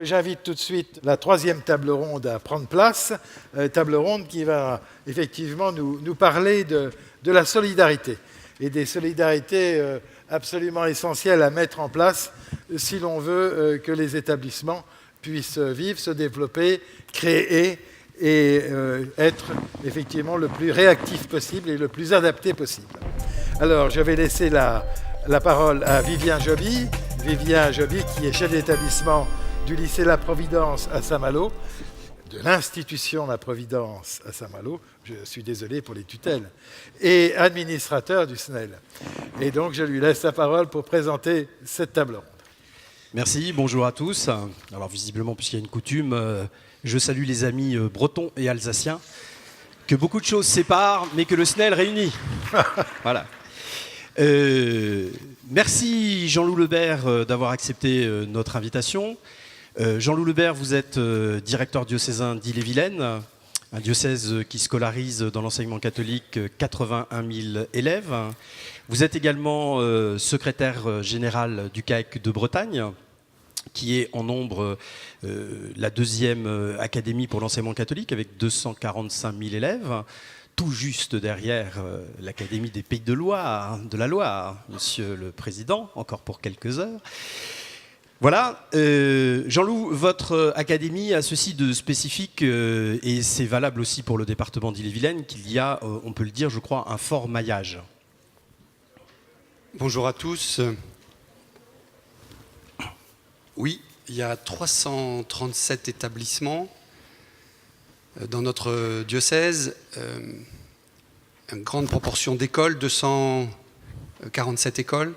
J'invite tout de suite la troisième table ronde à prendre place, table ronde qui va effectivement nous parler de la solidarité et des solidarités absolument essentielles à mettre en place si l'on veut que les établissements puissent vivre, se développer, créer et être effectivement le plus réactif possible et le plus adapté possible. Alors, je vais laisser la parole à Vivien Joby. Vivien Joby qui est chef d'établissement du lycée La Providence à Saint-Malo, de l'institution La Providence à Saint-Malo, je suis désolé pour les tutelles, et administrateur du SNEL. Et donc, je lui laisse la parole pour présenter cette table ronde. Merci, bonjour à tous. Alors, visiblement, puisqu'il y a une coutume, je salue les amis bretons et alsaciens, que beaucoup de choses séparent, mais que le SNEL réunit. Voilà. Merci Jean-Loup Lebert d'avoir accepté notre invitation. Jean-Loup Lebert, vous êtes directeur diocésain d'Ille-et-Vilaine, un diocèse qui scolarise dans l'enseignement catholique 81 000 élèves. Vous êtes également secrétaire général du CAEC de Bretagne, qui est en nombre la deuxième académie pour l'enseignement catholique avec 245 000 élèves, tout juste derrière l'Académie des Pays de la Loire, Monsieur le Président, encore pour quelques heures. Voilà, Jean-Loup, votre académie a ceci de spécifique, et c'est valable aussi pour le département d'Ille-et-Vilaine, qu'il y a, on peut le dire, je crois, un fort maillage. Bonjour à tous. Oui, il y a 337 établissements dans notre diocèse, une grande proportion d'écoles, 247 écoles,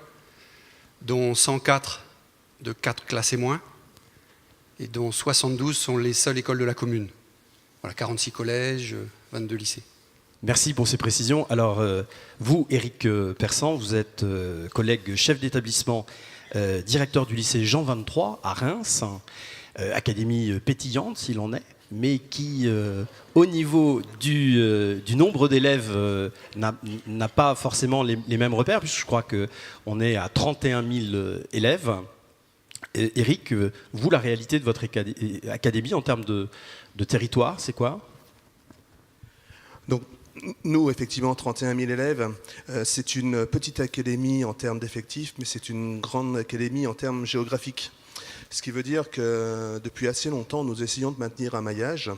dont 104 de 4 classes et moins, et dont 72 sont les seules écoles de la commune. Voilà, 46 collèges, 22 lycées. Merci pour ces précisions. Alors, vous, Éric Persan, vous êtes collègue chef d'établissement, directeur du lycée Jean 23 à Reims, académie pétillante s'il en est, mais qui, au niveau du nombre d'élèves, n'a pas forcément les mêmes repères, puisque je crois qu'on est à 31 000 élèves. Éric, vous, la réalité de votre académie en termes de territoire, c'est quoi ? Donc, nous, effectivement, 31 000 élèves, c'est une petite académie en termes d'effectifs, mais c'est une grande académie en termes géographiques. Ce qui veut dire que depuis assez longtemps, nous essayons de maintenir un maillage.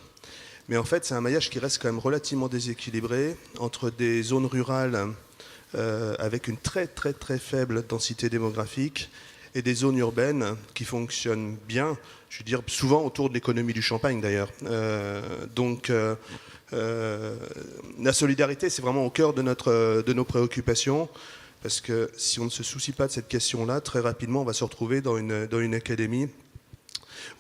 Mais en fait, c'est un maillage qui reste quand même relativement déséquilibré entre des zones rurales avec une très très très faible densité démographique et des zones urbaines qui fonctionnent bien, je veux dire souvent autour de l'économie du champagne d'ailleurs. La solidarité, c'est vraiment au cœur de nos préoccupations, parce que si on ne se soucie pas de cette question-là, très rapidement on va se retrouver dans une académie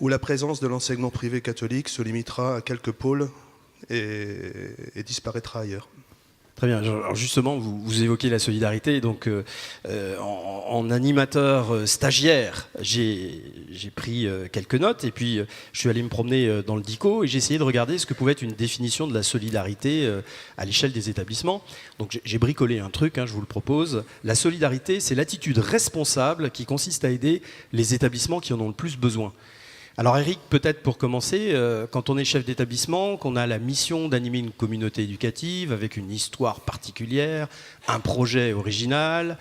où la présence de l'enseignement privé catholique se limitera à quelques pôles et disparaîtra ailleurs. Très bien. Alors justement, vous évoquez la solidarité. Donc, en animateur stagiaire, j'ai pris quelques notes. Et puis, je suis allé me promener dans le DICO et j'ai essayé de regarder ce que pouvait être une définition de la solidarité à l'échelle des établissements. Donc, j'ai bricolé un truc, je vous le propose. La solidarité, c'est l'attitude responsable qui consiste à aider les établissements qui en ont le plus besoin. Alors Éric, peut-être pour commencer, quand on est chef d'établissement, qu'on a la mission d'animer une communauté éducative avec une histoire particulière, un projet original,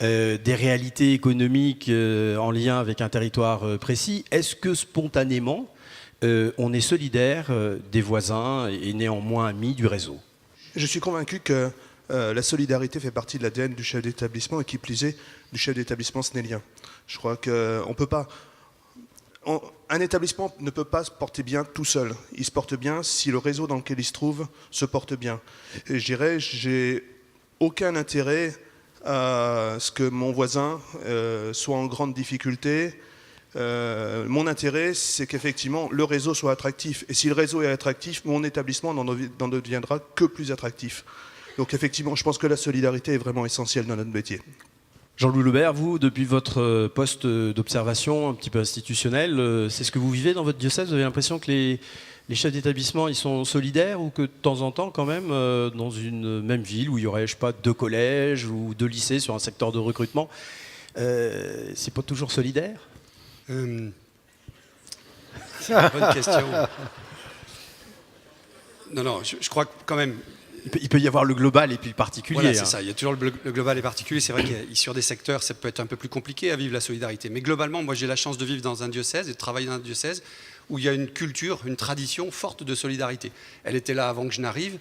des réalités économiques en lien avec un territoire précis, est-ce que spontanément, on est solidaire des voisins et néanmoins amis du réseau ? Je suis convaincu que la solidarité fait partie de l'ADN du chef d'établissement et qui plus est du chef d'établissement snélien. Je crois qu'on ne peut pas... Un établissement ne peut pas se porter bien tout seul. Il se porte bien si le réseau dans lequel il se trouve se porte bien. Et je dirais, j'ai aucun intérêt à ce que mon voisin soit en grande difficulté. Mon intérêt, c'est qu'effectivement, le réseau soit attractif. Et si le réseau est attractif, mon établissement n'en deviendra que plus attractif. Donc effectivement, je pense que la solidarité est vraiment essentielle dans notre métier. Jean-Loup Lebert, vous, depuis votre poste d'observation un petit peu institutionnel, c'est ce que vous vivez dans votre diocèse ? Vous avez l'impression que les chefs d'établissement, ils sont solidaires, ou que de temps en temps, quand même, dans une même ville où il y aurait, je sais pas, 2 collèges ou 2 lycées sur un secteur de recrutement, c'est pas toujours solidaire ? C'est une bonne question. Non, je crois que quand même. Il peut y avoir le global et puis le particulier. Voilà, c'est ça. Il y a toujours le global et particulier. C'est vrai que sur des secteurs, ça peut être un peu plus compliqué à vivre la solidarité. Mais globalement, moi, j'ai la chance de vivre dans un diocèse et de travailler dans un diocèse où il y a une culture, une tradition forte de solidarité. Elle était là avant que je n'arrive.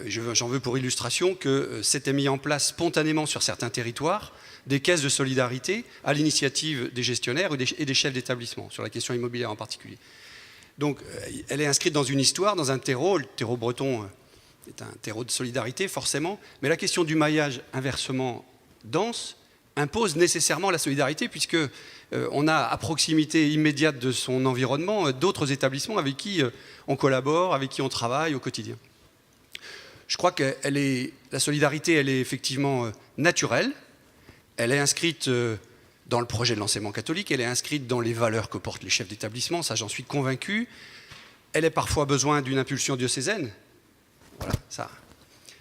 J'en veux pour illustration que s'étaient mis en place spontanément sur certains territoires des caisses de solidarité à l'initiative des gestionnaires et des chefs d'établissement, sur la question immobilière en particulier. Donc, elle est inscrite dans une histoire, dans un terreau. Le terreau breton est un terreau de solidarité, forcément. Mais la question du maillage inversement dense impose nécessairement la solidarité, puisque on a à proximité immédiate de son environnement d'autres établissements avec qui on collabore, avec qui on travaille au quotidien. Je crois que la solidarité, elle est effectivement naturelle. Elle est inscrite dans le projet de l'enseignement catholique, elle est inscrite dans les valeurs que portent les chefs d'établissement, ça j'en suis convaincu. Elle a parfois besoin d'une impulsion diocésaine. Voilà, ça,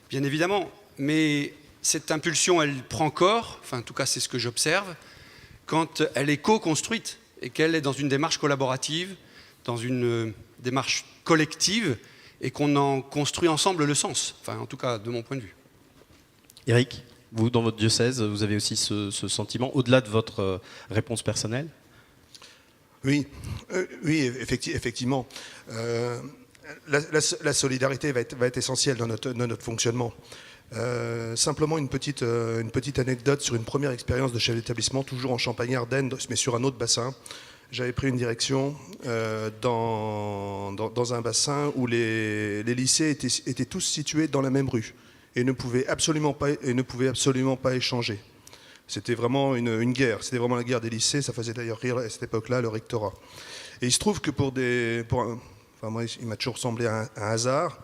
bien évidemment. Mais cette impulsion, elle prend corps, enfin en tout cas c'est ce que j'observe, quand elle est co-construite et qu'elle est dans une démarche collaborative, dans une démarche collective, et qu'on en construit ensemble le sens, enfin en tout cas de mon point de vue. Éric, vous, dans votre diocèse, vous avez aussi ce sentiment, au-delà de votre réponse personnelle? Oui, effectivement. La solidarité va être essentielle dans notre fonctionnement. Simplement une petite anecdote sur une première expérience de chef d'établissement, toujours en Champagne-Ardenne, mais sur un autre bassin. J'avais pris une direction dans un bassin où les lycées étaient tous situés dans la même rue et ne pouvaient absolument pas échanger. C'était vraiment une guerre, c'était vraiment la guerre des lycées, ça faisait d'ailleurs rire à cette époque-là le rectorat. Et il se trouve que moi, il m'a toujours semblé un hasard,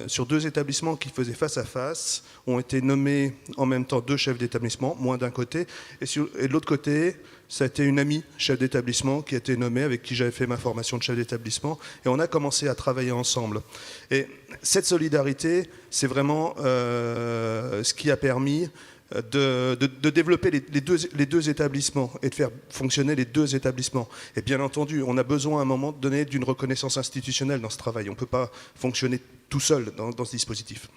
sur deux établissements qui faisaient face à face, ont été nommés en même temps deux chefs d'établissement, moi d'un côté, et de l'autre côté, ça a été une amie chef d'établissement qui a été nommée, avec qui j'avais fait ma formation de chef d'établissement, et on a commencé à travailler ensemble. Et cette solidarité, c'est vraiment ce qui a permis de développer les deux établissements et de faire fonctionner les deux établissements. Et bien entendu, on a besoin à un moment donné d'une reconnaissance institutionnelle dans ce travail. On ne peut pas fonctionner tout seul dans ce dispositif.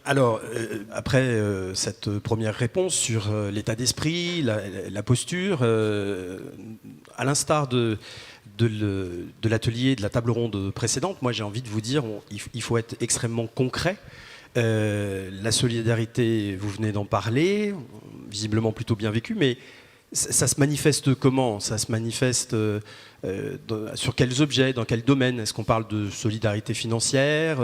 Alors, après cette première réponse sur l'état d'esprit, la posture, à l'instar de l'atelier, de la table ronde précédente, moi j'ai envie de vous dire, il faut être extrêmement concret. La solidarité, vous venez d'en parler, visiblement plutôt bien vécue, mais ça se manifeste comment? Ça se manifeste sur quels objets, dans quel domaine? Est-ce qu'on parle de solidarité financière?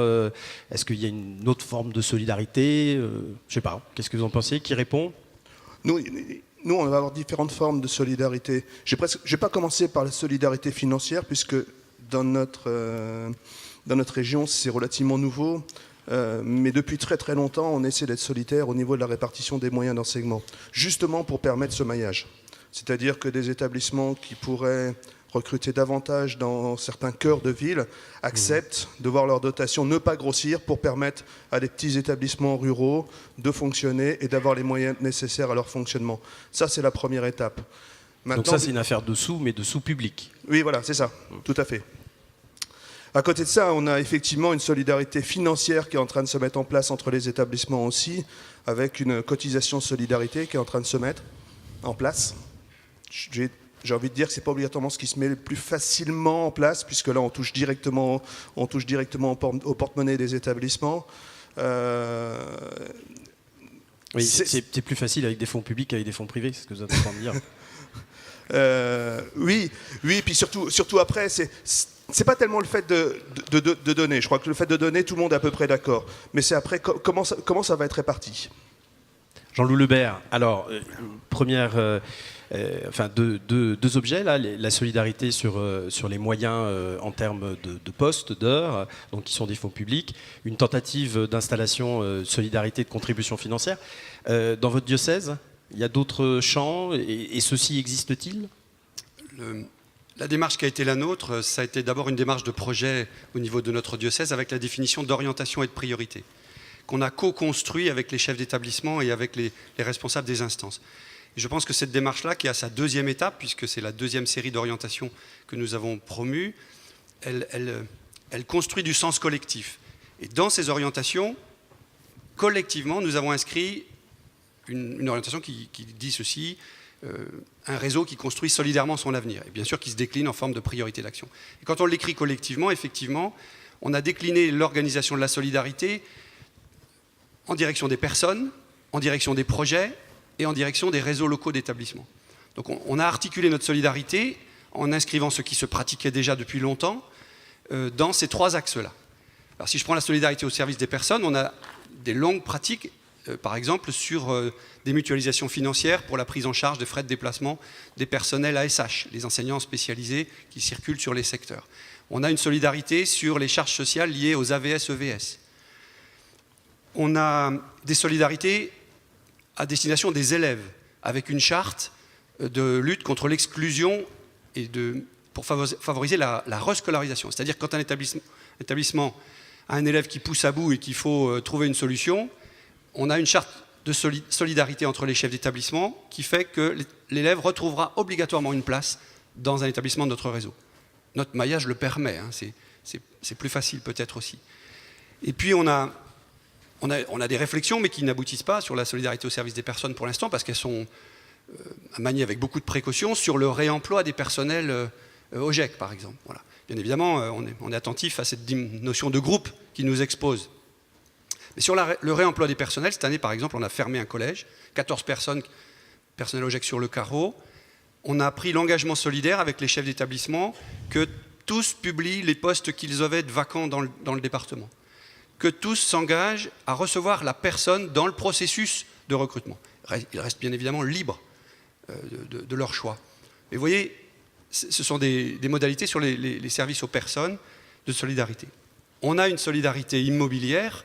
Est-ce qu'il y a une autre forme de solidarité? Je ne sais pas. Qu'est-ce que vous en pensez? Qui répond? Nous, on va avoir différentes formes de solidarité. Je vais pas commencer par la solidarité financière, puisque dans notre région, c'est relativement nouveau. Mais depuis très très longtemps, on essaie d'être solidaire au niveau de la répartition des moyens d'enseignement, justement pour permettre ce maillage. C'est-à-dire que des établissements qui pourraient recruter davantage dans certains cœurs de ville acceptent de voir leur dotation ne pas grossir pour permettre à des petits établissements ruraux de fonctionner et d'avoir les moyens nécessaires à leur fonctionnement. Ça, c'est la première étape. Maintenant, donc ça, c'est une affaire de sous, mais de sous public. Oui, voilà, c'est ça, tout à fait. À côté de ça, on a effectivement une solidarité financière qui est en train de se mettre en place entre les établissements aussi, avec une cotisation solidarité qui est en train de se mettre en place. J'ai envie de dire que ce n'est pas obligatoirement ce qui se met le plus facilement en place, puisque là, on touche directement au porte-monnaie des établissements. Oui, c'est plus facile avec des fonds publics qu'avec des fonds privés, c'est ce que vous êtes en train de dire. Oui, puis surtout après, c'est pas tellement le fait de donner. Je crois que le fait de donner, tout le monde est à peu près d'accord. Mais c'est après comment ça va être réparti. Jean-Loup Lebert, alors, deux objets, là, la solidarité sur les moyens en termes de postes, d'heures, donc qui sont des fonds publics, une tentative d'installation solidarité de contribution financière. Dans votre diocèse, il y a d'autres champs, et ceux-ci existent-ils ? La démarche qui a été la nôtre, ça a été d'abord une démarche de projet au niveau de notre diocèse avec la définition d'orientation et de priorité, qu'on a co-construit avec les chefs d'établissement et avec les responsables des instances. Et je pense que cette démarche-là, qui est à sa deuxième étape, puisque c'est la deuxième série d'orientation que nous avons promue, elle construit du sens collectif. Et dans ces orientations, collectivement, nous avons inscrit une orientation qui dit ceci, un réseau qui construit solidairement son avenir, et bien sûr qui se décline en forme de priorité d'action. Et quand on l'écrit collectivement, effectivement, on a décliné l'organisation de la solidarité en direction des personnes, en direction des projets et en direction des réseaux locaux d'établissements. Donc on a articulé notre solidarité en inscrivant ce qui se pratiquait déjà depuis longtemps dans ces trois axes-là. Alors si je prends la solidarité au service des personnes, on a des longues pratiques, par exemple sur des mutualisations financières pour la prise en charge des frais de déplacement des personnels ASH, les enseignants spécialisés qui circulent sur les secteurs. On a une solidarité sur les charges sociales liées aux AVS-EVS. On a des solidarités à destination des élèves, avec une charte de lutte contre l'exclusion et pour favoriser la rescolarisation. C'est-à-dire quand un établissement a un élève qui pousse à bout et qu'il faut trouver une solution, on a une charte de solidarité entre les chefs d'établissement qui fait que l'élève retrouvera obligatoirement une place dans un établissement de notre réseau. Notre maillage le permet, hein, c'est plus facile peut-être aussi. Et puis on a des réflexions, mais qui n'aboutissent pas sur la solidarité au service des personnes pour l'instant, parce qu'elles sont à manier avec beaucoup de précautions sur le réemploi des personnels OGEC, par exemple. Voilà. Bien évidemment, on est attentif à cette notion de groupe qui nous expose. Mais sur le réemploi des personnels, cette année, par exemple, on a fermé un collège, 14 personnes, personnel OGEC sur le carreau. On a pris l'engagement solidaire avec les chefs d'établissement que tous publient les postes qu'ils avaient de vacants dans le département. Que tous s'engagent à recevoir la personne dans le processus de recrutement. Ils restent bien évidemment libres de leur choix. Mais vous voyez, ce sont des modalités sur les services aux personnes de solidarité. On a une solidarité immobilière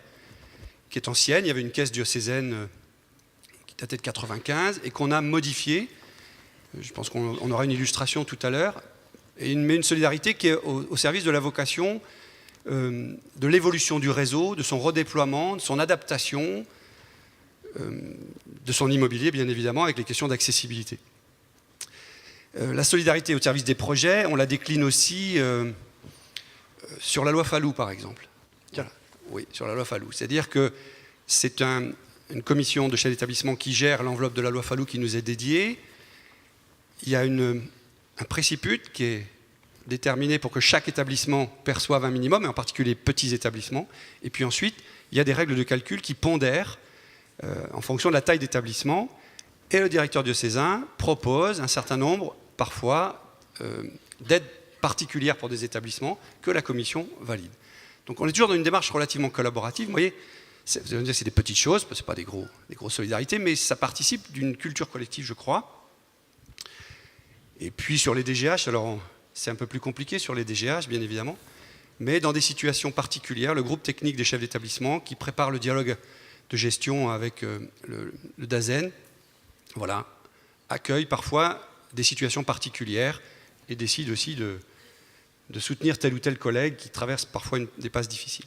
qui est ancienne. Il y avait une caisse diocésaine qui datait de 1995 et qu'on a modifiée. Je pense qu'on aura une illustration tout à l'heure. Mais une solidarité qui est au service de la vocation de l'évolution du réseau, de son redéploiement, de son adaptation, de son immobilier, bien évidemment, avec les questions d'accessibilité. La solidarité au service des projets, on la décline aussi sur la loi Fallou, par exemple. Voilà. Oui, sur la loi Fallou. C'est-à-dire que c'est une commission de chefs d'établissement qui gère l'enveloppe de la loi Fallou qui nous est dédiée. Il y a un préciput qui est déterminé pour que chaque établissement perçoive un minimum, et en particulier petits établissements. Et puis ensuite, il y a des règles de calcul qui pondèrent en fonction de la taille d'établissement. Et le directeur diocésain propose un certain nombre, parfois, d'aides particulières pour des établissements que la commission valide. Donc on est toujours dans une démarche relativement collaborative. Vous voyez, vous allez me dire c'est des petites choses, ce n'est pas des grosses solidarités, mais ça participe d'une culture collective, je crois. Et puis sur les DGH, alors c'est un peu plus compliqué sur les DGH, bien évidemment, mais dans des situations particulières, le groupe technique des chefs d'établissement qui prépare le dialogue de gestion avec le DAZEN, voilà, accueille parfois des situations particulières et décide aussi de soutenir tel ou tel collègue qui traverse parfois des passes difficiles.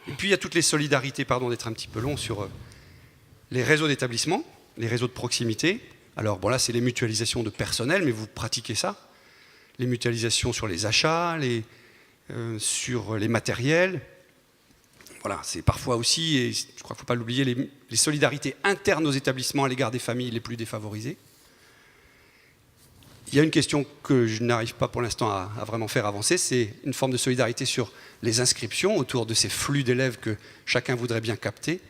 Et puis il y a toutes les solidarités, pardon d'être un petit peu long, sur les réseaux d'établissement, les réseaux de proximité. Alors bon là c'est les mutualisations de personnel, mais vous pratiquez ça. Les mutualisations sur les achats, sur les matériels. Voilà, c'est parfois aussi, et je crois qu'il ne faut pas l'oublier, les solidarités internes aux établissements à l'égard des familles les plus défavorisées. Il y a une question que je n'arrive pas pour l'instant à vraiment faire avancer, c'est une forme de solidarité sur les inscriptions autour de ces flux d'élèves que chacun voudrait bien capter.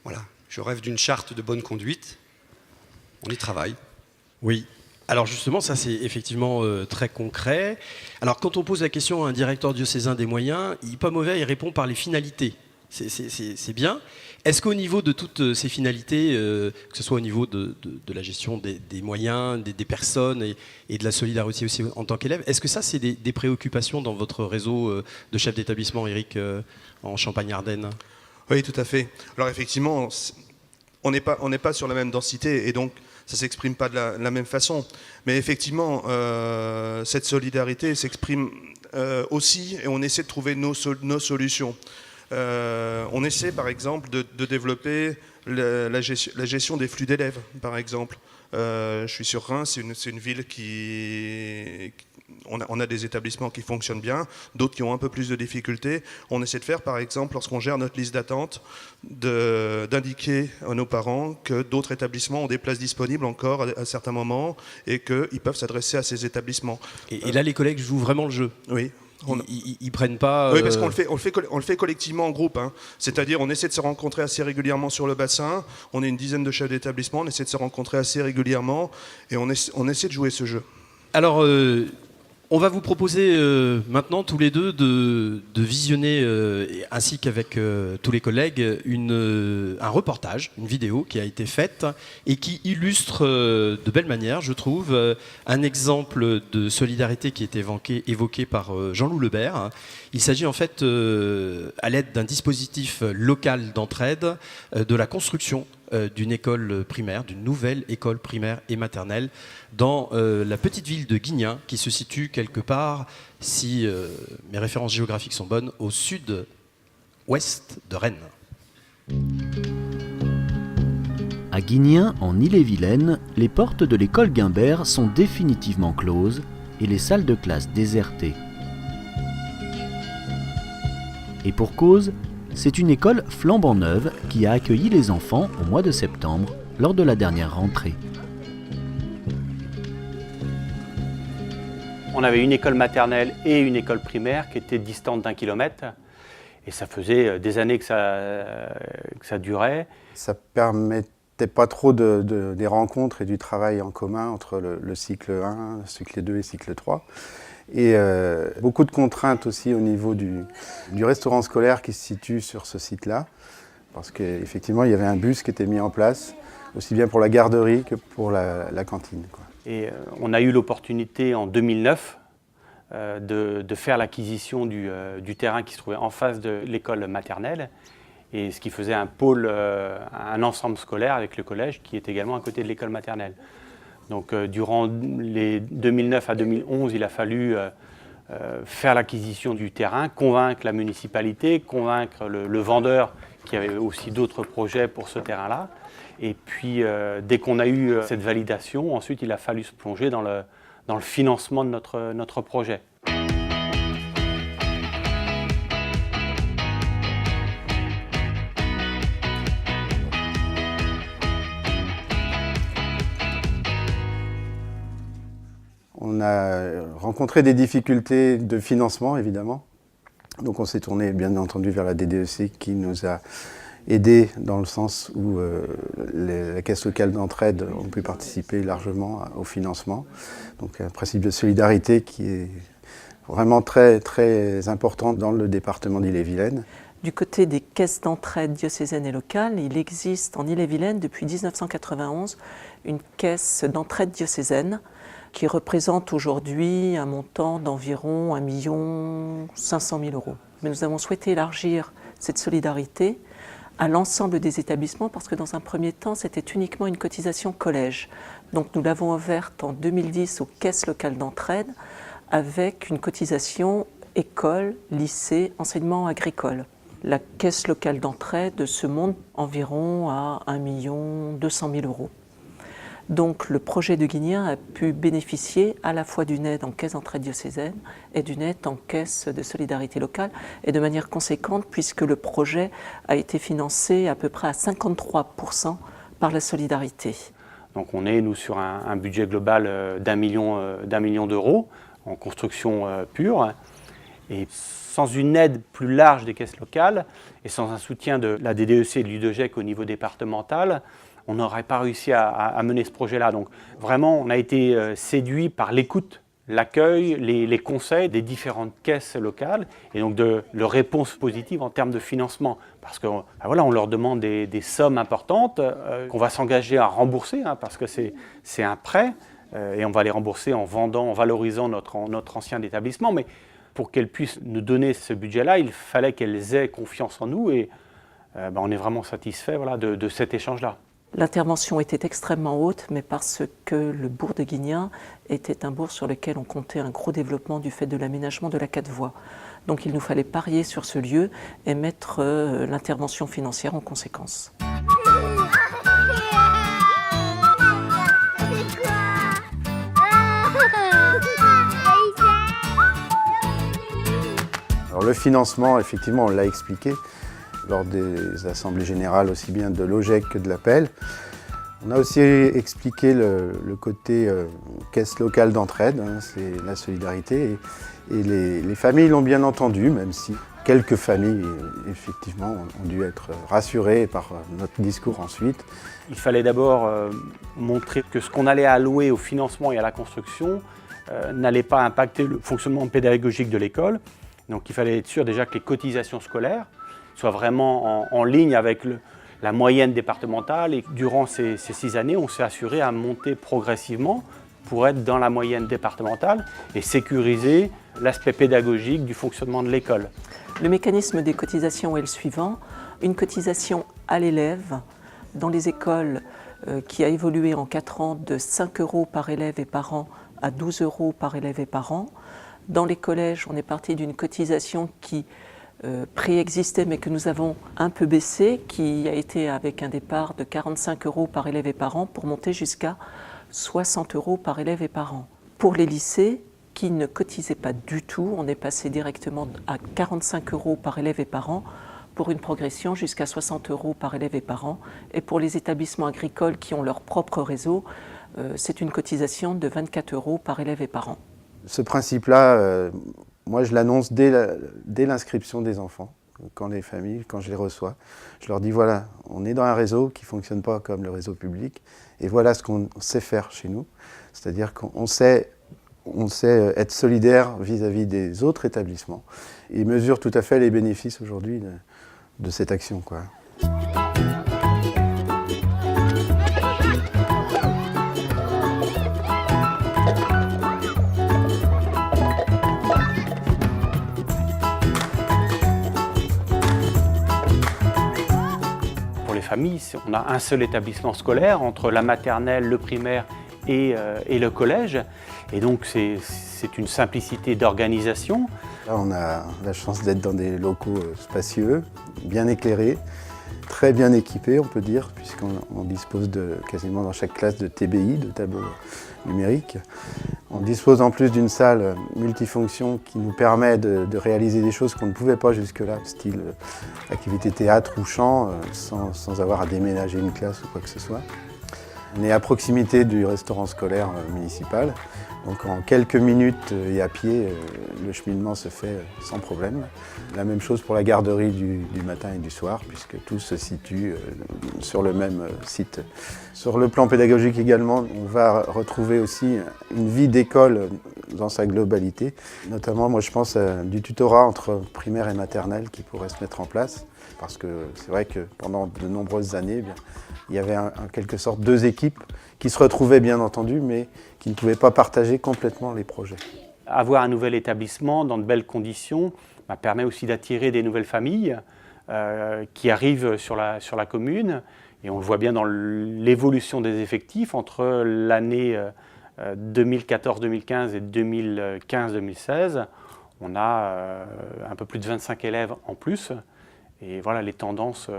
Voilà, je rêve d'une charte de bonne conduite. On y travaille. Oui. Alors justement, ça c'est effectivement très concret. Alors quand on pose la question à un directeur diocésain des moyens, il n'est pas mauvais, il répond par les finalités. C'est bien. Est-ce qu'au niveau de toutes ces finalités, que ce soit au niveau de la gestion des moyens, des personnes et de la solidarité aussi en tant qu'élève, est-ce que ça c'est des préoccupations dans votre réseau de chefs d'établissement, Eric, en Champagne-Ardenne ? Oui, tout à fait. Alors effectivement, on n'est pas sur la même densité et donc ça ne s'exprime pas de la même façon. Mais effectivement, cette solidarité s'exprime aussi et on essaie de trouver nos solutions. On essaie par exemple de développer la gestion des flux d'élèves, par exemple. Je suis sur Reims, c'est une ville qui... On a des établissements qui fonctionnent bien, d'autres qui ont un peu plus de difficultés. On essaie de faire, par exemple, lorsqu'on gère notre liste d'attente, d'indiquer à nos parents que d'autres établissements ont des places disponibles encore à certains moments et qu'ils peuvent s'adresser à ces établissements. Et là, les collègues jouent vraiment le jeu. Oui. Ils prennent pas... Oui, parce qu'on le fait collectivement en groupe. Hein. C'est-à-dire, on essaie de se rencontrer assez régulièrement sur le bassin. On est une dizaine de chefs d'établissement. On essaie de se rencontrer assez régulièrement et on essaie de jouer ce jeu. Alors, on va vous proposer maintenant tous les deux de visionner, ainsi qu'avec tous les collègues, un reportage, une vidéo qui a été faite et qui illustre de belle manière, je trouve, un exemple de solidarité qui est évoqué par Jean-Loup Lebert. Il s'agit en fait, à l'aide d'un dispositif local d'entraide, de la construction d'une école primaire, d'une nouvelle école primaire et maternelle dans la petite ville de Guignin, qui se situe quelque part, si mes références géographiques sont bonnes, au sud-ouest de Rennes. À Guignin, en Ille-et-Vilaine, les portes de l'école Guimbert sont définitivement closes et les salles de classe désertées. Et pour cause, c'est une école flambant neuve qui a accueilli les enfants au mois de septembre lors de la dernière rentrée. On avait une école maternelle et une école primaire qui étaient distantes d'1 kilomètre. Et ça faisait des années que ça durait. Ça permettait pas trop des rencontres et du travail en commun entre le cycle 1, le cycle 2 et le cycle 3. Et beaucoup de contraintes aussi au niveau du restaurant scolaire qui se situe sur ce site-là. Parce qu'effectivement, il y avait un bus qui était mis en place, aussi bien pour la garderie que pour la cantine, quoi. Et on a eu l'opportunité en 2009 de faire l'acquisition du terrain qui se trouvait en face de l'école maternelle, et ce qui faisait un pôle, un ensemble scolaire avec le collège qui est également à côté de l'école maternelle. Donc durant les 2009 à 2011, il a fallu faire l'acquisition du terrain, convaincre la municipalité, convaincre le vendeur qui avait aussi d'autres projets pour ce terrain-là. Et puis, dès qu'on a eu cette validation, ensuite, il a fallu se plonger dans le financement de notre projet. On a rencontré des difficultés de financement, évidemment. Donc on s'est tourné, bien entendu, vers la DDEC qui nous a aidés dans le sens où la caisse locale d'entraide ont pu participer largement au financement. Donc un principe de solidarité qui est vraiment très, très important dans le département d'Ille-et-Vilaine. Du côté des caisses d'entraide diocésaines et locales, il existe en Ille-et-Vilaine depuis 1991 une caisse d'entraide diocésaine qui représente aujourd'hui un montant d'environ 1 500 000 €. Mais nous avons souhaité élargir cette solidarité à l'ensemble des établissements parce que dans un premier temps, c'était uniquement une cotisation collège. Donc nous l'avons ouverte en 2010 aux caisses locales d'entraide avec une cotisation école, lycée, enseignement agricole. La caisse locale d'entraide se monte environ à 1 200 000 €. Donc le projet de Guignin a pu bénéficier à la fois d'une aide en caisse d'entraide diocésaine et d'une aide en caisse de solidarité locale, et de manière conséquente puisque le projet a été financé à peu près à 53% par la solidarité. Donc on est, nous, sur un budget global d'1 million d'euros en construction pure. Et sans une aide plus large des caisses locales et sans un soutien de la DDEC et de l'UDEGEC au niveau départemental, on n'aurait pas réussi à mener ce projet-là. Donc vraiment, on a été séduit par l'écoute, l'accueil, les conseils des différentes caisses locales et donc de leur réponse positive en termes de financement. Parce que voilà, on leur demande des sommes importantes qu'on va s'engager à rembourser, hein, parce que c'est un prêt et on va les rembourser en vendant, en valorisant notre ancien établissement. Mais pour qu'elles puissent nous donner ce budget-là, il fallait qu'elles aient confiance en nous et on est vraiment satisfait, voilà, de cet échange-là. L'intervention était extrêmement haute, mais parce que le bourg de Guignin était un bourg sur lequel on comptait un gros développement du fait de l'aménagement de la 4 voies. Donc il nous fallait parier sur ce lieu et mettre l'intervention financière en conséquence. Alors le financement, effectivement, on l'a expliqué lors des assemblées générales, aussi bien de l'OGEC que de l'APEL. On a aussi expliqué le côté caisse locale d'entraide, hein, c'est la solidarité. Et les familles l'ont bien entendu, même si quelques familles, effectivement, ont dû être rassurées par notre discours ensuite. Il fallait d'abord montrer que ce qu'on allait allouer au financement et à la construction n'allait pas impacter le fonctionnement pédagogique de l'école. Donc il fallait être sûr déjà que les cotisations scolaires soient vraiment en ligne avec la moyenne départementale. Et durant ces 6 années, on s'est assuré à monter progressivement pour être dans la moyenne départementale et sécuriser l'aspect pédagogique du fonctionnement de l'école. Le mécanisme des cotisations est le suivant. Une cotisation à l'élève dans les écoles qui a évolué en 4 ans de 5 € par élève et par an à 12 € par élève et par an. Dans les collèges, on est parti d'une cotisation qui préexistait mais que nous avons un peu baissée, qui a été avec un départ de 45 € par élève et par an pour monter jusqu'à 60 € par élève et par an. Pour les lycées qui ne cotisaient pas du tout, on est passé directement à 45 € par élève et par an pour une progression jusqu'à 60 € par élève et par an. Et pour les établissements agricoles qui ont leur propre réseau, c'est une cotisation de 24 € par élève et par an. Ce principe-là, moi je l'annonce dès l'inscription des enfants, quand je les reçois. Je leur dis voilà, on est dans un réseau qui ne fonctionne pas comme le réseau public, et voilà ce qu'on sait faire chez nous. C'est-à-dire qu'on sait être solidaire vis-à-vis des autres établissements, et mesure tout à fait les bénéfices aujourd'hui de cette action, quoi. Famille, on a un seul établissement scolaire entre la maternelle, le primaire et le collège. Et donc c'est une simplicité d'organisation. Là, on a la chance d'être dans des locaux spacieux, bien éclairés, très bien équipés, on peut dire, puisqu'on dispose quasiment dans chaque classe de TBI, de tableaux numériques. On dispose en plus d'une salle multifonction qui nous permet de réaliser des choses qu'on ne pouvait pas jusque-là, style activité théâtre ou chant, sans avoir à déménager une classe ou quoi que ce soit. On est à proximité du restaurant scolaire municipal, donc en quelques minutes et à pied, le cheminement se fait sans problème. La même chose pour la garderie du matin et du soir, puisque tout se situe sur le même site. Sur le plan pédagogique également, on va retrouver aussi une vie d'école dans sa globalité. Notamment, moi je pense à du tutorat entre primaire et maternelle qui pourrait se mettre en place, parce que c'est vrai que pendant de nombreuses années, il y avait en quelque sorte 2 équipes qui se retrouvaient bien entendu, mais qui ne pouvaient pas partager complètement les projets. Avoir un nouvel établissement dans de belles conditions permet aussi d'attirer des nouvelles familles qui arrivent sur la commune. Et on le voit bien dans l'évolution des effectifs entre l'année 2014-2015 et 2015-2016. On a un peu plus de 25 élèves en plus. Et voilà, les tendances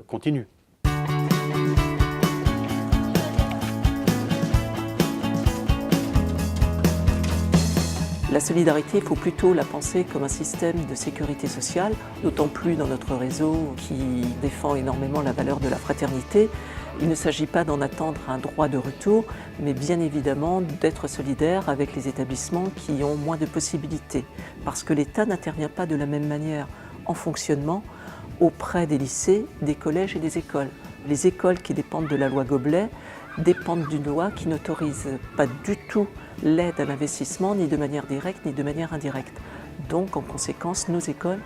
continuent. La solidarité, il faut plutôt la penser comme un système de sécurité sociale, d'autant plus dans notre réseau qui défend énormément la valeur de la fraternité. Il ne s'agit pas d'en attendre un droit de retour, mais bien évidemment d'être solidaire avec les établissements qui ont moins de possibilités, parce que l'État n'intervient pas de la même manière en fonctionnement auprès des lycées, des collèges et des écoles. Les écoles qui dépendent de la loi Goblet dépendent d'une loi qui n'autorise pas du tout l'aide à l'investissement, ni de manière directe, ni de manière indirecte. Donc, en conséquence, nos écoles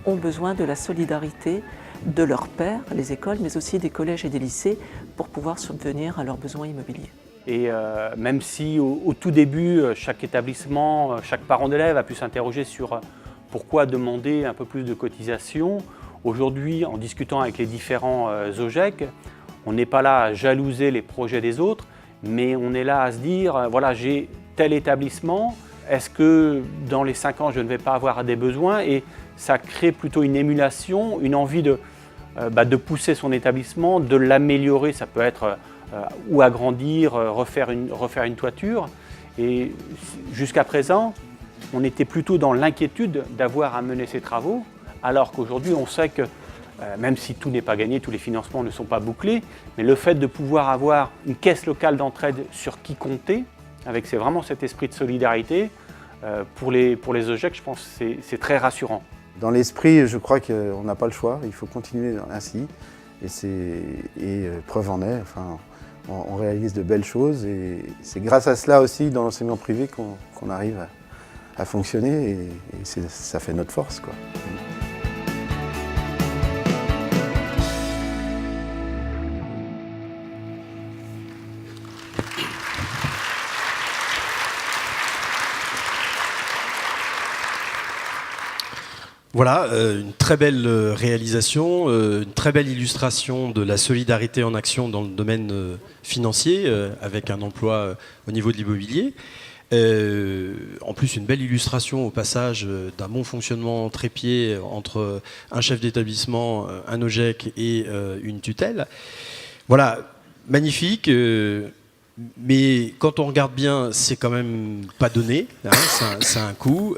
ont besoin de la solidarité de leurs pairs, les écoles, mais aussi des collèges et des lycées, pour pouvoir subvenir à leurs besoins immobiliers. Et même si au tout début, chaque établissement, chaque parent d'élève a pu s'interroger sur pourquoi demander un peu plus de cotisation, aujourd'hui, en discutant avec les différents OGEC, On n'est pas là à jalouser les projets des autres, mais on est là à se dire, voilà, j'ai tel établissement, est-ce que dans les 5 ans, je ne vais pas avoir des besoins? Et ça crée plutôt une émulation, une envie de pousser son établissement, de l'améliorer. Ça peut être ou agrandir, refaire une toiture. Et jusqu'à présent, on était plutôt dans l'inquiétude d'avoir à mener ces travaux, alors qu'aujourd'hui, on sait que même si tout n'est pas gagné, tous les financements ne sont pas bouclés, mais le fait de pouvoir avoir une caisse locale d'entraide sur qui compter, avec vraiment cet esprit de solidarité, pour les OGEC, je pense que c'est très rassurant. Dans l'esprit, je crois qu'on n'a pas le choix, il faut continuer ainsi. Et preuve en est, enfin, on réalise de belles choses et c'est grâce à cela aussi dans l'enseignement privé qu'on arrive à fonctionner et ça fait notre force, quoi. Voilà, une très belle réalisation, une très belle illustration de la solidarité en action dans le domaine financier, avec un emploi au niveau de l'immobilier. En plus, une belle illustration au passage d'un bon fonctionnement trépied entre un chef d'établissement, un OGEC et une tutelle. Voilà, magnifique. Mais quand on regarde bien, c'est quand même pas donné, hein, c'est un coût.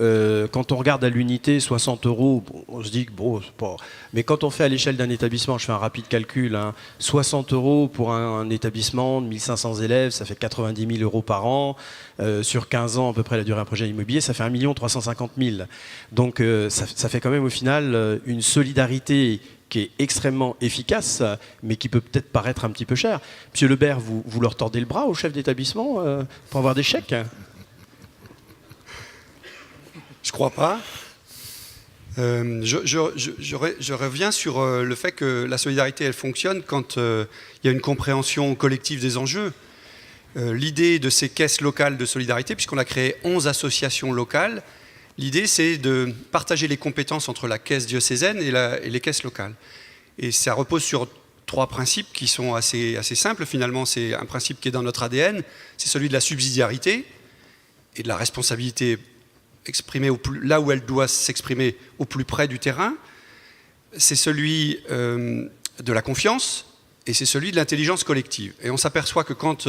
Quand on regarde à l'unité, 60 €, on se dit que bon, c'est pas... Mais quand on fait à l'échelle d'un établissement, je fais un rapide calcul, 60 € pour un établissement de 1500 élèves, ça fait 90 000 € par an. Sur 15 ans, à peu près la durée d'un projet immobilier, ça fait 1 350 000. Donc ça fait quand même au final une solidarité qui est extrêmement efficace, mais qui peut peut-être paraître un petit peu cher. Monsieur Lebert, vous leur tordez le bras au chef d'établissement pour avoir des chèques? Je crois pas. Je reviens sur le fait que la solidarité, elle fonctionne quand il y a une compréhension collective des enjeux. L'idée de ces caisses locales de solidarité, puisqu'on a créé 11 associations locales, l'idée, c'est de partager les compétences entre la caisse diocésaine et les caisses locales. Et ça repose sur 3 principes qui sont assez simples. Finalement, c'est un principe qui est dans notre ADN, c'est celui de la subsidiarité et de la responsabilité exprimée là où elle doit s'exprimer au plus près du terrain. C'est celui de la confiance et c'est celui de l'intelligence collective. Et on s'aperçoit que quand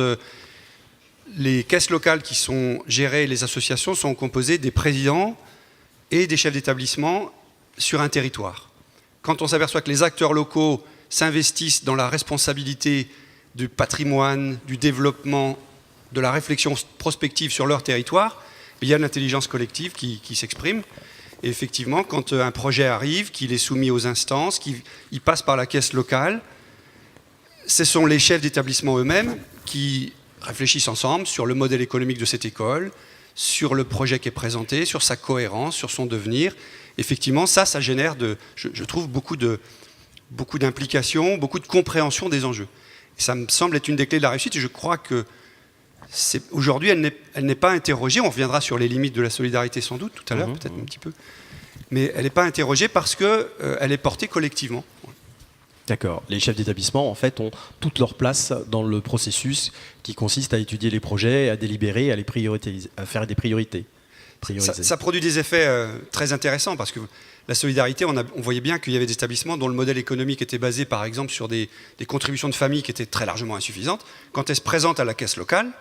les caisses locales qui sont gérées, les associations, sont composées des présidents et des chefs d'établissement sur un territoire. Quand on s'aperçoit que les acteurs locaux s'investissent dans la responsabilité du patrimoine, du développement, de la réflexion prospective sur leur territoire, il y a l'intelligence collective qui s'exprime. Et effectivement, quand un projet arrive, qu'il est soumis aux instances, qu'il passe par la caisse locale, ce sont les chefs d'établissement eux-mêmes qui réfléchissent ensemble sur le modèle économique de cette école, sur le projet qui est présenté, sur sa cohérence, sur son devenir. Effectivement, ça génère, je trouve, beaucoup d'implications, beaucoup de compréhension des enjeux. Et ça me semble être une des clés de la réussite, et je crois que aujourd'hui, elle n'est pas interrogée. On reviendra sur les limites de la solidarité sans doute tout à l'heure, peut-être un petit peu. Mais elle n'est pas interrogée parce qu'elle est portée collectivement. D'accord. Les chefs d'établissement, en fait, ont toute leur place dans le processus qui consiste à étudier les projets, à délibérer, à faire des priorités. Ça produit des effets très intéressants parce que la solidarité, on voyait bien qu'il y avait des établissements dont le modèle économique était basé, par exemple, sur des contributions de famille qui étaient très largement insuffisantes. Quand elles se présentent à la caisse locale,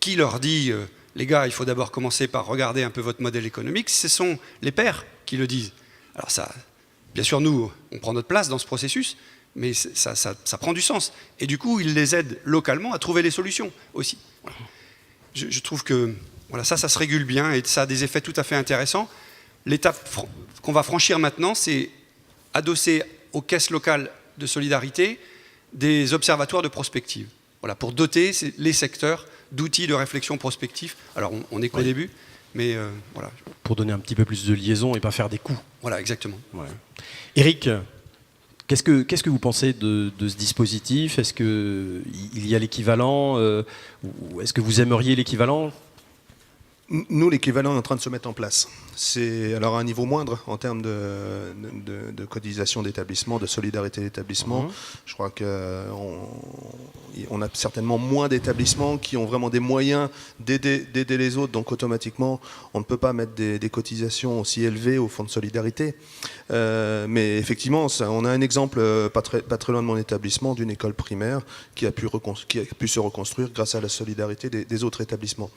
qui leur dit les gars, il faut d'abord commencer par regarder un peu votre modèle économique, ce sont les pairs qui le disent. Alors ça... Bien sûr, nous, on prend notre place dans ce processus, mais ça prend du sens. Et du coup, ils les aident localement à trouver les solutions aussi. Voilà. Je trouve que voilà, ça se régule bien et ça a des effets tout à fait intéressants. L'étape qu'on va franchir maintenant, c'est adosser aux caisses locales de solidarité des observatoires de prospective. Voilà, pour doter les secteurs d'outils de réflexion prospective. Alors, on n'est qu'au début. Mais voilà. Pour donner un petit peu plus de liaison et pas faire des coups. Voilà, exactement. Ouais. Éric, qu'est-ce que vous pensez de ce dispositif? Est-ce qu'il y a l'équivalent ou est-ce que vous aimeriez l'équivalent? Nous, l'équivalent est en train de se mettre en place. C'est alors à un niveau moindre en termes de cotisation d'établissement, de solidarité d'établissement. Je crois qu'on a certainement moins d'établissements qui ont vraiment des moyens d'aider les autres. Donc automatiquement, on ne peut pas mettre des cotisations aussi élevées au fonds de solidarité. Mais effectivement, on a un exemple pas très loin de mon établissement, d'une école primaire qui a pu se reconstruire grâce à la solidarité des autres établissements.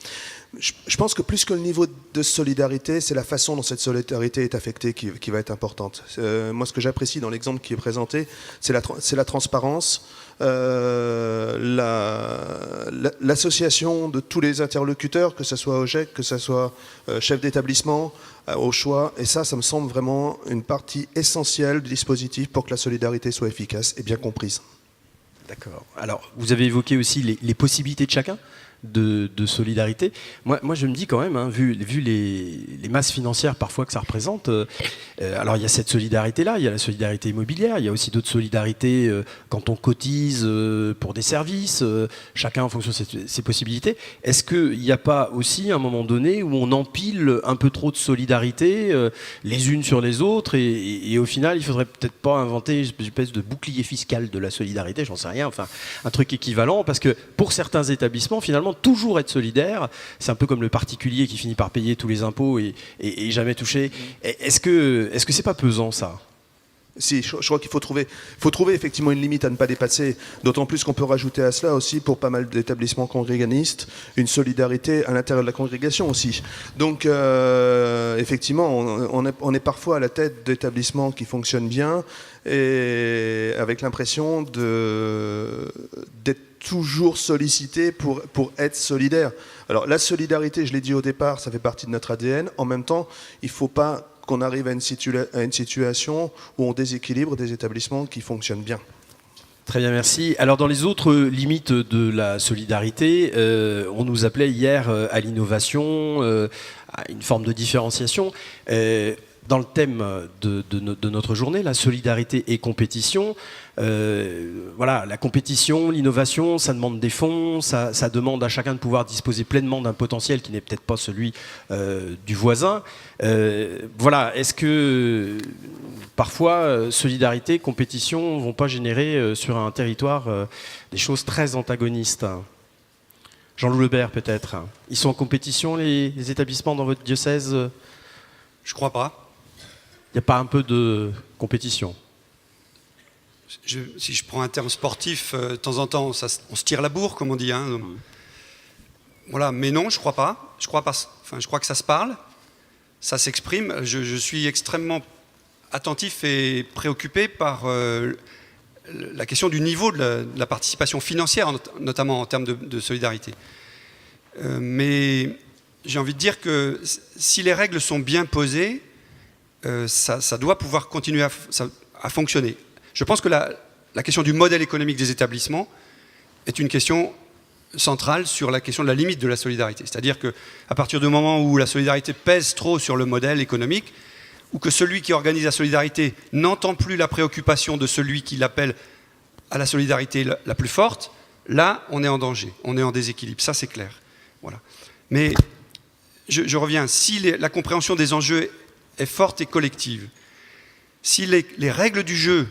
Je pense que plus que le niveau de solidarité, c'est la façon dont cette solidarité est affectée qui va être importante. Moi, ce que j'apprécie dans l'exemple qui est présenté, c'est la transparence, l'association de tous les interlocuteurs, que ce soit OGEC, que ce soit chef d'établissement, au choix. Et ça me semble vraiment une partie essentielle du dispositif pour que la solidarité soit efficace et bien comprise. D'accord. Alors, vous avez évoqué aussi les possibilités de chacun de solidarité. Moi, je me dis quand même, hein, vu les masses financières parfois que ça représente, alors il y a cette solidarité-là, il y a la solidarité immobilière, il y a aussi d'autres solidarités quand on cotise pour des services, chacun en fonction de ses possibilités. Est-ce qu'il n'y a pas aussi un moment donné où on empile un peu trop de solidarité les unes sur les autres et au final, il ne faudrait peut-être pas inventer une espèce de bouclier fiscal de la solidarité, j'en sais rien, enfin un truc équivalent, parce que pour certains établissements, finalement, toujours être solidaire, c'est un peu comme le particulier qui finit par payer tous les impôts et jamais toucher. Est-ce que c'est pas pesant, ça ? Si, je crois qu'il faut trouver effectivement une limite à ne pas dépasser, d'autant plus qu'on peut rajouter à cela aussi, pour pas mal d'établissements congréganistes, une solidarité à l'intérieur de la congrégation aussi. Donc effectivement, on est parfois à la tête d'établissements qui fonctionnent bien et avec l'impression d'être toujours sollicité pour être solidaire. Alors la solidarité, je l'ai dit au départ, ça fait partie de notre ADN. En même temps, il ne faut pas qu'on arrive à une situation où on déséquilibre des établissements qui fonctionnent bien. Très bien, merci. Alors dans les autres limites de la solidarité, on nous appelait hier à l'innovation, à une forme de différenciation. Dans le thème de notre journée, la solidarité et compétition, voilà, la compétition, l'innovation, ça demande des fonds, ça demande à chacun de pouvoir disposer pleinement d'un potentiel qui n'est peut-être pas celui du voisin. Voilà, est-ce que parfois solidarité, compétition ne vont pas générer sur un territoire des choses très antagonistes ? Jean-Loup Lebert peut-être. Ils sont en compétition les établissements dans votre diocèse ? Je crois pas. Il n'y a pas un peu de compétition ? Si je prends un terme sportif, de temps en temps, on se tire la bourre, comme on dit. Hein. Voilà, mais non, je crois pas. Je crois que ça se parle, ça s'exprime. Je suis extrêmement attentif et préoccupé par la question du niveau de la participation financière, notamment en termes de solidarité. Mais j'ai envie de dire que si les règles sont bien posées, ça doit pouvoir continuer à fonctionner. Je pense que la question du modèle économique des établissements est une question centrale sur la question de la limite de la solidarité. C'est-à-dire qu'à partir du moment où la solidarité pèse trop sur le modèle économique, ou que celui qui organise la solidarité n'entend plus la préoccupation de celui qui l'appelle à la solidarité la plus forte, là, on est en danger, on est en déséquilibre. Ça, c'est clair. Voilà. Mais je reviens, si la compréhension des enjeux est forte et collective, si les règles du jeu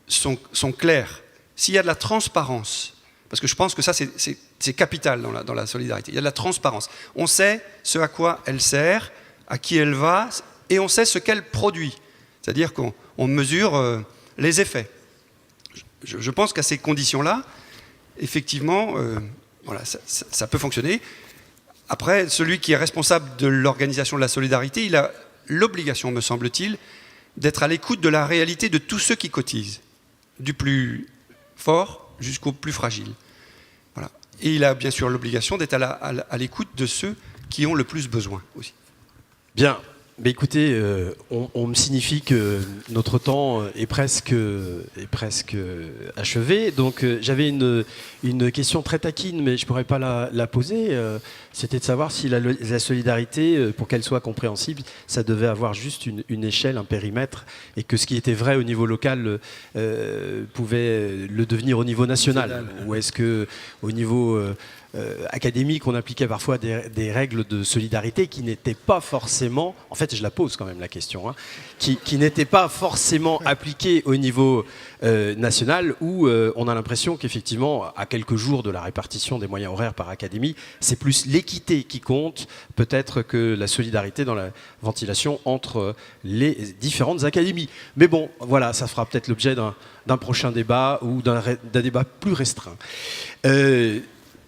sont claires, s'il y a de la transparence, parce que je pense que ça c'est capital dans la solidarité, il y a de la transparence. On sait ce à quoi elle sert, à qui elle va, et on sait ce qu'elle produit. C'est-à-dire qu'on mesure les effets. Je pense qu'à ces conditions-là, effectivement, voilà, ça peut fonctionner. Après, celui qui est responsable de l'organisation de la solidarité, il a l'obligation, me semble-t-il, d'être à l'écoute de la réalité de tous ceux qui cotisent, du plus fort jusqu'au plus fragile. Voilà. Et il a bien sûr l'obligation d'être à l'écoute de ceux qui ont le plus besoin aussi. Bien. Mais écoutez, on me signifie que notre temps est presque achevé. Donc j'avais une question très taquine, mais je ne pourrais pas la poser. C'était de savoir si la solidarité, pour qu'elle soit compréhensible, ça devait avoir juste une échelle, un périmètre, et que ce qui était vrai au niveau local pouvait le devenir au niveau national. Ou est-ce qu'au niveau académique, on appliquait parfois des règles de solidarité qui n'étaient pas forcément, en fait je la pose quand même la question, hein, qui n'étaient pas forcément appliquées au niveau national, où on a l'impression qu'effectivement, à quelques jours de la répartition des moyens horaires par académie, c'est plus l'équité qui compte, peut-être que la solidarité dans la ventilation entre les différentes académies. Mais bon, voilà, ça fera peut-être l'objet d'un prochain débat ou d'un débat plus restreint.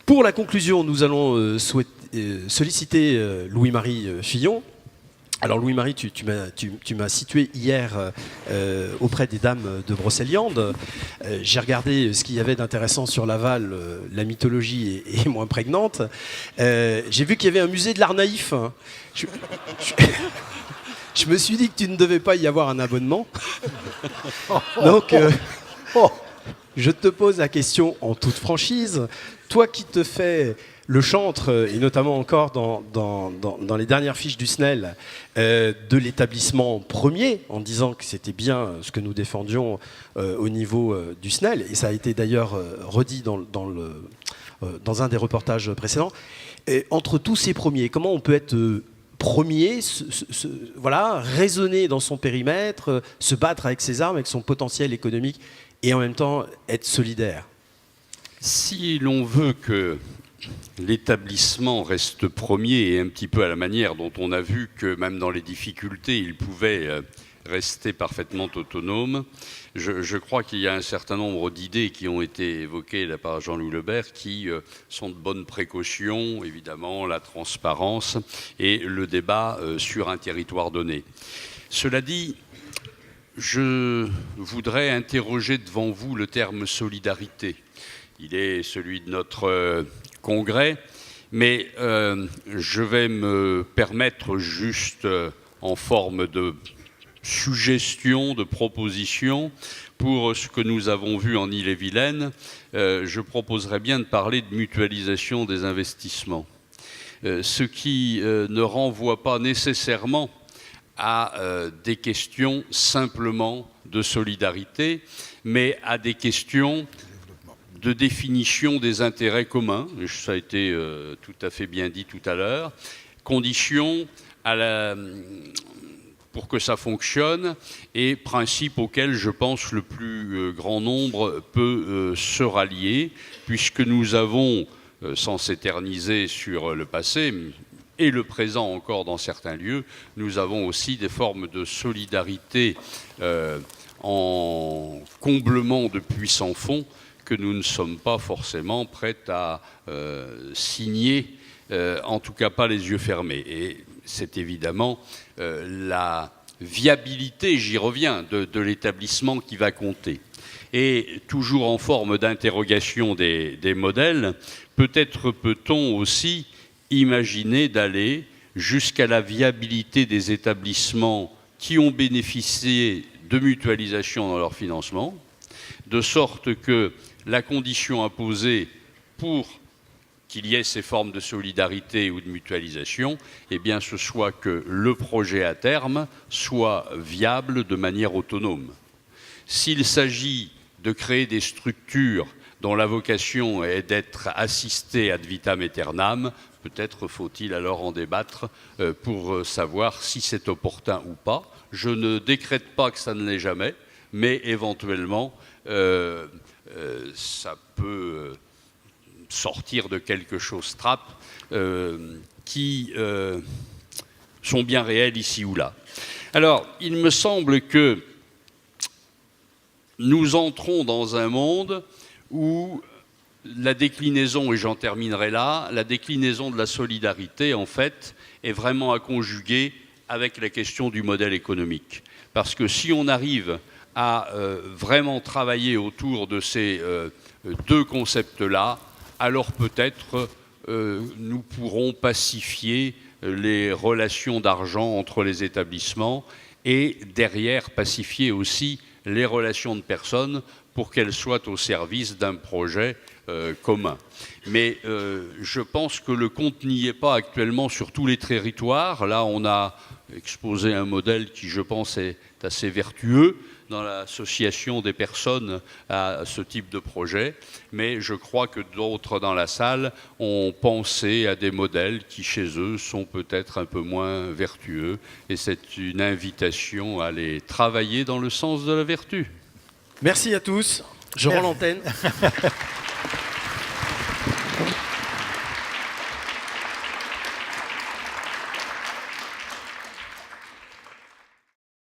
Pour la conclusion, nous allons solliciter Louis-Marie Fillon. Alors Louis-Marie, tu m'as situé hier auprès des dames de Brocéliande. J'ai regardé ce qu'il y avait d'intéressant sur Laval, la mythologie est moins prégnante. J'ai vu qu'il y avait un musée de l'art naïf. Je me suis dit que tu ne devais pas y avoir un abonnement. Donc, je te pose la question en toute franchise. Toi qui te fais le chantre, et notamment encore dans les dernières fiches du SNEL, de l'établissement premier, en disant que c'était bien ce que nous défendions au niveau du SNEL, et ça a été d'ailleurs redit dans un des reportages précédents. Et entre tous ces premiers, comment on peut être premier, voilà, raisonner dans son périmètre, se battre avec ses armes, avec son potentiel économique, et en même temps être solidaire? Si l'on veut que l'établissement reste premier, et un petit peu à la manière dont on a vu que même dans les difficultés, il pouvait rester parfaitement autonome, je crois qu'il y a un certain nombre d'idées qui ont été évoquées là par Jean-Louis Lebert qui sont de bonnes précautions, évidemment, la transparence et le débat sur un territoire donné. Cela dit, je voudrais interroger devant vous le terme solidarité. Il est celui de notre congrès, mais je vais me permettre juste en forme de suggestion, de proposition, pour ce que nous avons vu en Ille-et-Vilaine, je proposerais bien de parler de mutualisation des investissements. Ce qui ne renvoie pas nécessairement à des questions simplement de solidarité, mais à des questions de définition des intérêts communs, ça a été tout à fait bien dit tout à l'heure, conditions pour que ça fonctionne et principes auxquels je pense le plus grand nombre peut se rallier, puisque nous avons, sans s'éterniser sur le passé, et le présent encore dans certains lieux, nous avons aussi des formes de solidarité en comblement de puissants fonds que nous ne sommes pas forcément prêts à signer, en tout cas pas les yeux fermés. Et c'est évidemment la viabilité, j'y reviens, de l'établissement qui va compter. Et toujours en forme d'interrogation des modèles, peut-être peut-on aussi imaginer d'aller jusqu'à la viabilité des établissements qui ont bénéficié de mutualisation dans leur financement, de sorte que la condition imposée pour qu'il y ait ces formes de solidarité ou de mutualisation, eh bien, ce soit que le projet à terme soit viable de manière autonome. S'il s'agit de créer des structures dont la vocation est d'être assistées ad vitam aeternam, peut-être faut-il alors en débattre pour savoir si c'est opportun ou pas. Je ne décrète pas que ça ne l'est jamais, mais éventuellement, ça peut sortir de quelque chose trappe qui sont bien réels ici ou là. Alors, il me semble que nous entrons dans un monde où la déclinaison, et j'en terminerai là, la déclinaison de la solidarité, en fait, est vraiment à conjuguer avec la question du modèle économique. Parce que si on arrive à vraiment travailler autour de ces deux concepts-là, alors peut-être nous pourrons pacifier les relations d'argent entre les établissements et derrière pacifier aussi les relations de personnes pour qu'elles soient au service d'un projet commun. Mais je pense que le compte n'y est pas actuellement sur tous les territoires. Là, on a exposé un modèle qui, je pense, est assez vertueux, dans l'association des personnes à ce type de projet, mais je crois que d'autres dans la salle ont pensé à des modèles qui, chez eux, sont peut-être un peu moins vertueux, et c'est une invitation à les travailler dans le sens de la vertu. Merci à tous. Je rends l'antenne.